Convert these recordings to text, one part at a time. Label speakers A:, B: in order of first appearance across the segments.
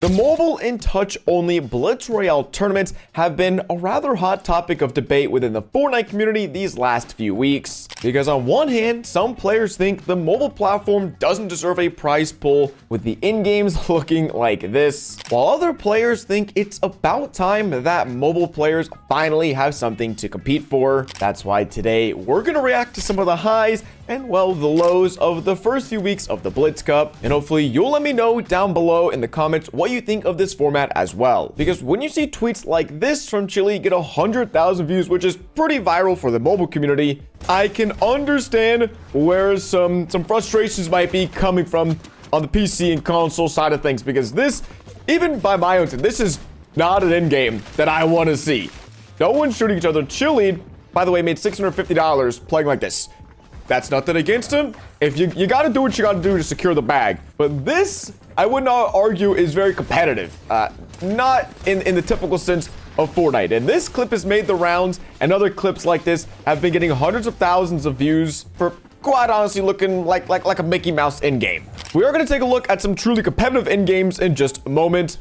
A: The mobile and touch-only Blitz Royale tournaments have been a rather hot topic of debate within the Fortnite community these last few weeks. Because on one hand, some players think the mobile platform doesn't deserve a prize pool with the in-games looking like this, while other players think it's about time that mobile players finally have something to compete for. That's why today we're going to react to some of the highs and, well, the lows of the first few weeks of the Blitz Cup. And hopefully you'll let me know down below in the comments what you think of this format as well. Because when you see tweets like this from Chile get 100,000 views, which is pretty viral for the mobile community, I can understand where some frustrations might be coming from on the PC and console side of things. Because this, even by my own standards, this is not an end game that I want to see. No one's shooting each other. Chile, by the way, made $650 playing like this. That's nothing against him. If you got to do what you got to do to secure the bag. But this, I would not argue, is very competitive. Not in the typical sense of Fortnite. And this clip has made the rounds, and other clips like this have been getting hundreds of thousands of views for quite honestly looking like a Mickey Mouse in game. We are going to take a look at some truly competitive in games in just a moment.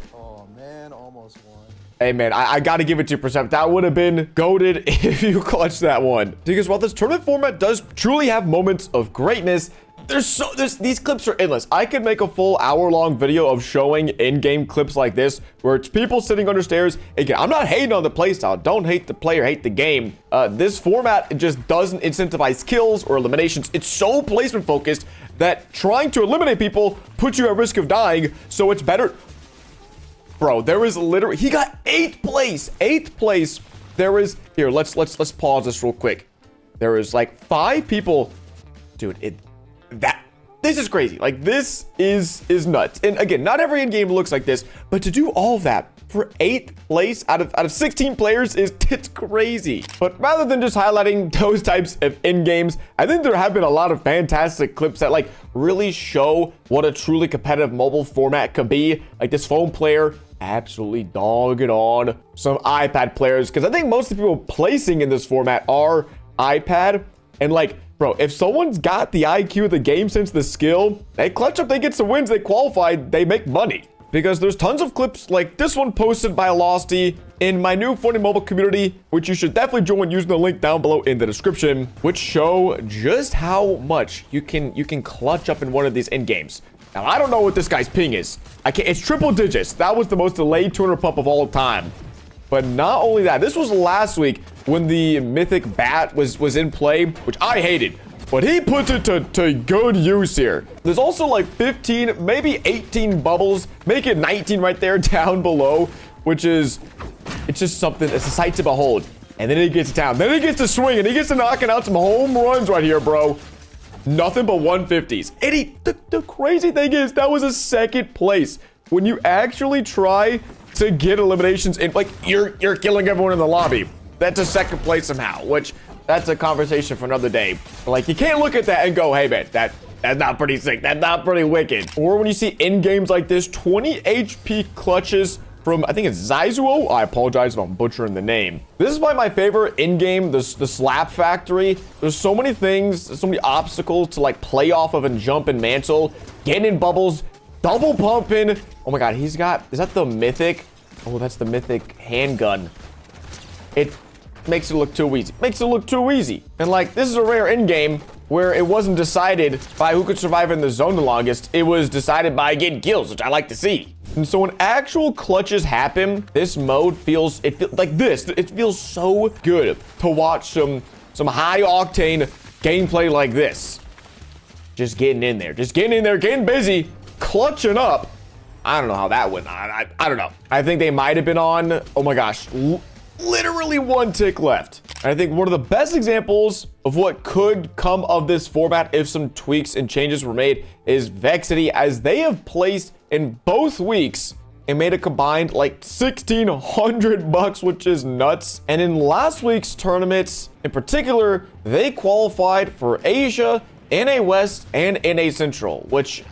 A: Hey, man, I got to give it to you, Percept. That would have been goated if you clutched that one. Because while this tournament format does truly have moments of greatness, these clips are endless. I could make a full hour-long video of showing in-game clips like this, where it's people sitting under stairs. Again, I'm not hating on the playstyle. Don't hate the player, hate the game. This format just doesn't incentivize kills or eliminations. It's so placement-focused that trying to eliminate people puts you at risk of dying, so it's better. Bro, there is literally, he got 8th place. 8th place. There is, here, let's pause this real quick. There is like 5 people. Dude, this is crazy. Like, this is nuts. And again, not every in-game looks like this, but to do all of that for 8th place out of 16 players it's crazy. But rather than just highlighting those types of in-games, I think there have been a lot of fantastic clips that like really show what a truly competitive mobile format could be. Like this phone player absolutely dogging on some iPad players, because I think most of the people placing in this format are iPad. And like, bro, if someone's got the IQ, the game sense, the skill, they clutch up, they get some wins, they qualify, they make money. Because there's tons of clips like this one posted by Losty in my new Fortnite mobile community, which you should definitely join using the link down below in the description, which show just how much you can clutch up in one of these end games. Now, I don't know what this guy's ping is. It's triple digits. That was the most delayed 200 pump of all time. But not only that, this was last week when the mythic bat was in play, which I hated. But he puts it to good use here. There's also like 15, maybe 18 bubbles. Make it 19 right there down below, which is, it's just something, it's a sight to behold. And then he gets down. Then he gets to swing, and he gets to knocking out some home runs right here, bro. Nothing but 150s. And the crazy thing is, that was a 2nd place. When you actually try to get eliminations in, like, you're killing everyone in the lobby. That's a 2nd place somehow, which that's a conversation for another day. Like, you can't look at that and go, hey, man, that's not pretty sick. That's not pretty wicked. Or when you see in games like this, 20 HP clutches from, I think it's Zaizuo. I apologize if I'm butchering the name. This is probably my favorite in-game, the Slap Factory. There's so many things, so many obstacles to like play off of and jump and mantle, get in bubbles, double pumping. Oh my God, he's got, is that the mythic? Oh, that's the mythic handgun. It makes it look too easy. Makes it look too easy. And like, this is a rare in-game where it wasn't decided by who could survive in the zone the longest. It was decided by getting kills, which I like to see. And so when actual clutches happen, this mode feels like this. It feels so good to watch some high octane gameplay like this. Just getting in there, getting busy, clutching up. I don't know how that went. I don't know. I think they might have been on, oh my gosh, literally 1 tick left. And I think one of the best examples of what could come of this format if some tweaks and changes were made is Vexity, as they have placed in both weeks and made a combined like $1,600, which is nuts. And in last week's tournaments in particular, they qualified for Asia, NA West, and NA Central, which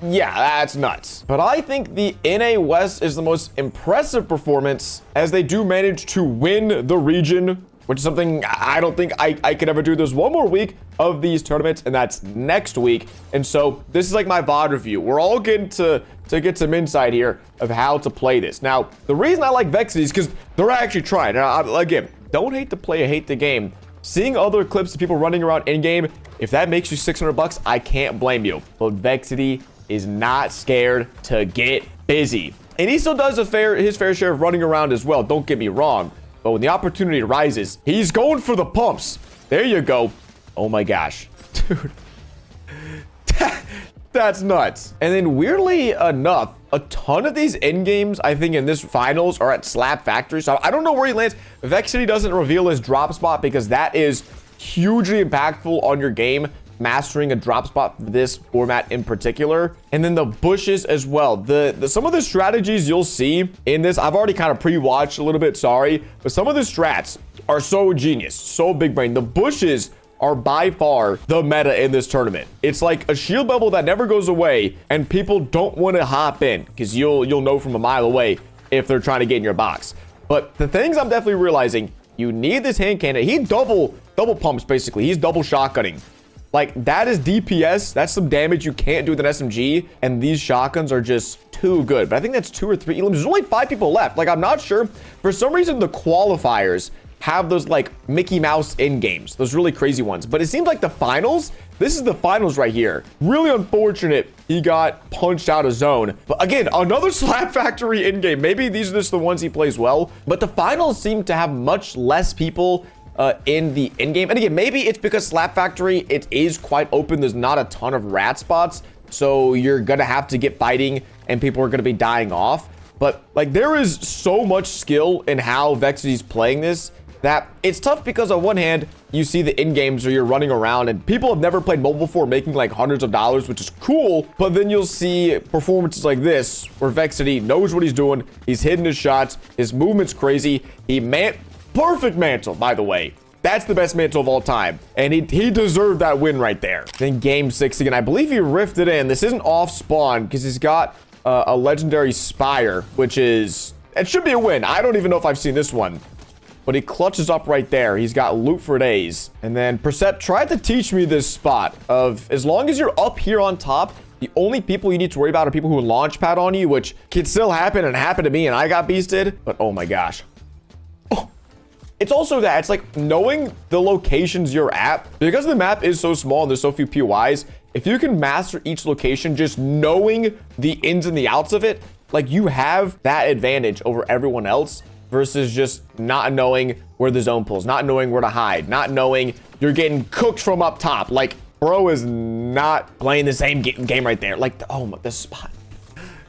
A: yeah, that's nuts. But I think the NA West is the most impressive performance, as they do manage to win the region which is something I don't think I could ever do. There's one more week of these tournaments, and that's next week. And so this is like my VOD review. We're all getting to get some insight here of how to play this. Now, the reason I like Vexity is because they're actually trying. Now, again, don't hate the play, hate the game. Seeing other clips of people running around in-game, if that makes you 600 bucks, I can't blame you. But Vexity is not scared to get busy. And he still does his fair share of running around as well, don't get me wrong. But when the opportunity arises, he's going for the pumps. There you go. Oh my gosh. Dude. That's nuts. And then weirdly enough, a ton of these end games, I think in this finals, are at Slap Factory. So I don't know where he lands. Vexity doesn't reveal his drop spot because that is hugely impactful on your game, mastering a drop spot for this format in particular. And then the bushes as well. Some of the strategies you'll see in this, I've already kind of pre-watched a little bit, sorry, but some of the strats are so genius, so big brain. The bushes are by far the meta in this tournament. It's like a shield bubble that never goes away, and people don't want to hop in because you'll know from a mile away if they're trying to get in your box. But the things I'm definitely realizing, you need this hand cannon. He double pumps basically. He's double shotgunning. Like, that is DPS. That's some damage you can't do with an SMG, and these shotguns are just too good. But I think that's 2 or 3 elims. There's only 5 people left. Like, I'm not sure. For some reason, the qualifiers have those like Mickey Mouse end games, those really crazy ones. But it seems like the finals, this is the finals right here. Really unfortunate he got punched out of zone. But again, another Slap Factory end game. Maybe these are just the ones he plays well. But the finals seem to have much less people in the end game. And again, maybe it's because Slap Factory, it is quite open. There's not a ton of rat spots. So you're gonna have to get fighting and people are gonna be dying off. But like, there is so much skill in how Vexity's playing this that it's tough because on one hand, you see the in games where you're running around and people have never played mobile before making like hundreds of dollars, which is cool. But then you'll see performances like this where Vexity knows what he's doing. He's hitting his shots. His movement's crazy. Perfect mantle, by the way. That's the best mantle of all time. And he deserved that win right there. Then game 6 again. I believe he rifted in. This isn't off spawn because he's got a legendary Spire, which is, it should be a win. I don't even know if I've seen this one. But he clutches up right there. He's got loot for days. And then Percept tried to teach me this spot of, as long as you're up here on top, the only people you need to worry about are people who launch pad on you, which can still happen and happened to me and I got beasted. But oh my gosh. Oh. It's also that, it's like knowing the locations you're at. Because the map is so small and there's so few POIs, if you can master each location, just knowing the ins and the outs of it, like you have that advantage over everyone else. Versus just not knowing where the zone pulls, not knowing where to hide, not knowing you're getting cooked from up top. Like, bro is not playing the same game right there. Like, the spot.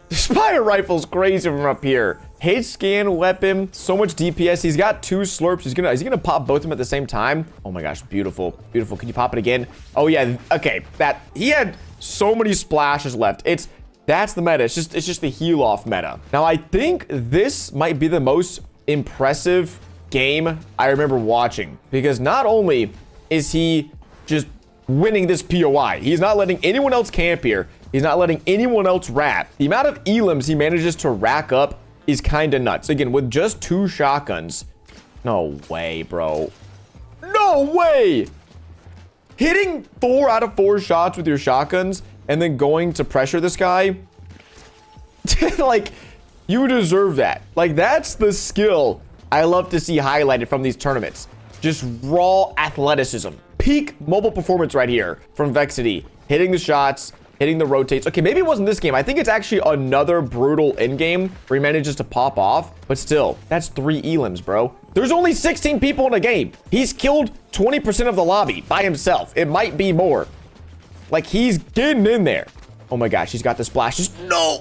A: The Spire rifle's crazy from up here. Hate scan weapon, so much DPS. He's got 2 slurps. Is he gonna pop both of them at the same time? Oh my gosh, beautiful. Beautiful. Can you pop it again? Oh yeah, okay. He had so many splashes left. That's the meta. It's just the heal off meta. Now I think this might be the most impressive game I remember watching, because not only is he just winning this POI, he's not letting anyone else camp here, he's not letting anyone else rat. The amount of elims he manages to rack up is kind of nuts. Again, with just 2 shotguns. No way, bro. No way. Hitting 4 out of 4 shots with your shotguns and then going to pressure this guy. Like, you deserve that. Like, that's the skill I love to see highlighted from these tournaments. Just raw athleticism. Peak mobile performance right here from Vexity. Hitting the shots, hitting the rotates. Okay, maybe it wasn't this game. I think it's actually another brutal end game where he manages to pop off. But still, that's 3 elims, bro. There's only 16 people in a game. He's killed 20% of the lobby by himself. It might be more. Like, he's getting in there. Oh my gosh, he's got the splashes. No!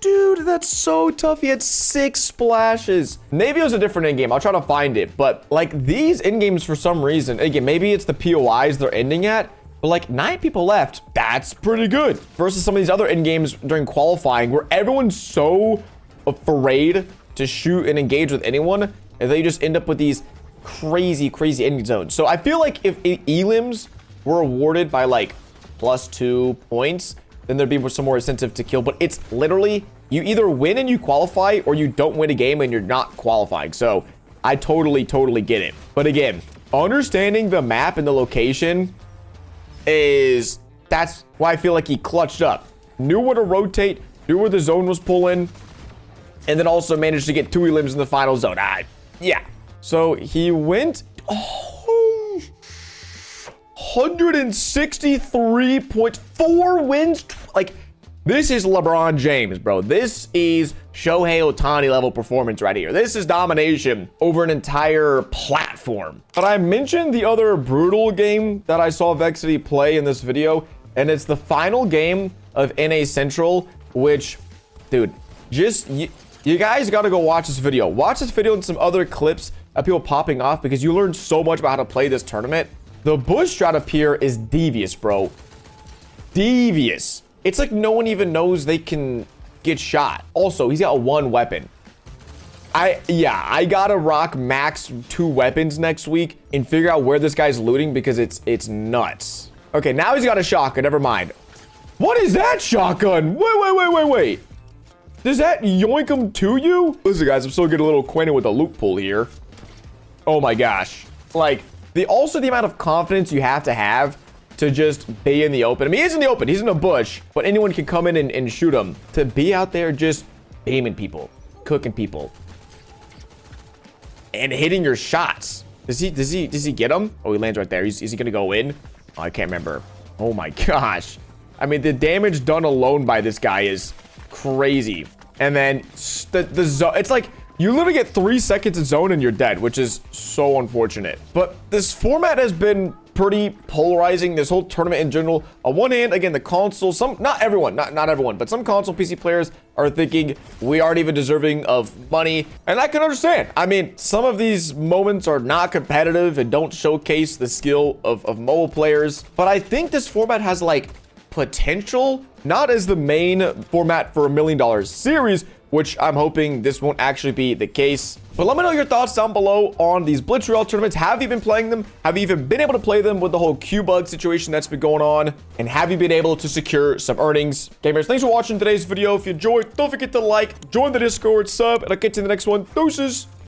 A: Dude, that's so tough. He had 6 splashes. Maybe it was a different end game. I'll try to find it. But like, these end games for some reason, again, maybe it's the POIs they're ending at, but like 9 people left. That's pretty good. Versus some of these other end games during qualifying where everyone's so afraid to shoot and engage with anyone, and they just end up with these crazy ending zones. So I feel like if elims were awarded by like +2 points, then there'd be some more incentive to kill. But it's literally, you either win and you qualify, or you don't win a game and you're not qualifying. So I totally get it. But again, understanding the map and the location that's why I feel like he clutched up. Knew where to rotate, knew where the zone was pulling, and then also managed to get 2 elims in the final zone. Yeah. So he went 163.4 wins. Like, this is LeBron James, bro. This is Shohei Ohtani level performance right here. This is domination over an entire platform. But I mentioned the other brutal game that I saw Vexity play in this video, and it's the final game of NA Central, which, dude, just, you guys got to go watch this video. Watch this video and some other clips of people popping off, because you learn so much about how to play this tournament. The bush strat up here is devious, bro. Devious. It's like no one even knows they can get shot. Also, he's got 1 weapon. I gotta rock max 2 weapons next week and figure out where this guy's looting, because it's nuts. Okay, now he's got a shotgun. Never mind. What is that shotgun? Wait. Does that yoink him to you? Listen, guys, I'm still getting a little acquainted with the loot pool here. Oh my gosh. Like, the amount of confidence you have to just be in the open. I mean, he's in the open. He's in a bush, but anyone can come in and shoot him. To be out there just aiming people, cooking people, and hitting your shots. Does he get him? Oh, he lands right there. Is he gonna go in? Oh, I can't remember. Oh my gosh. I mean, the damage done alone by this guy is crazy. And then the zone, it's like you literally get 3 seconds in zone and you're dead, which is so unfortunate. But this format has been pretty polarizing, this whole tournament in general. On one hand, again, the console, not everyone, but some console PC players are thinking we aren't even deserving of money, and I can understand. I mean, some of these moments are not competitive and don't showcase the skill of mobile players, but I think this format has like potential, not as the main format for $1 million series, which I'm hoping this won't actually be the case. But let me know your thoughts down below on these Blitz Royale tournaments. Have you been playing them? Have you even been able to play them with the whole Q-Bug situation that's been going on? And have you been able to secure some earnings? Gamers, thanks for watching today's video. If you enjoyed, don't forget to like, join the Discord, sub, and I'll get to you in the next one. Deuces.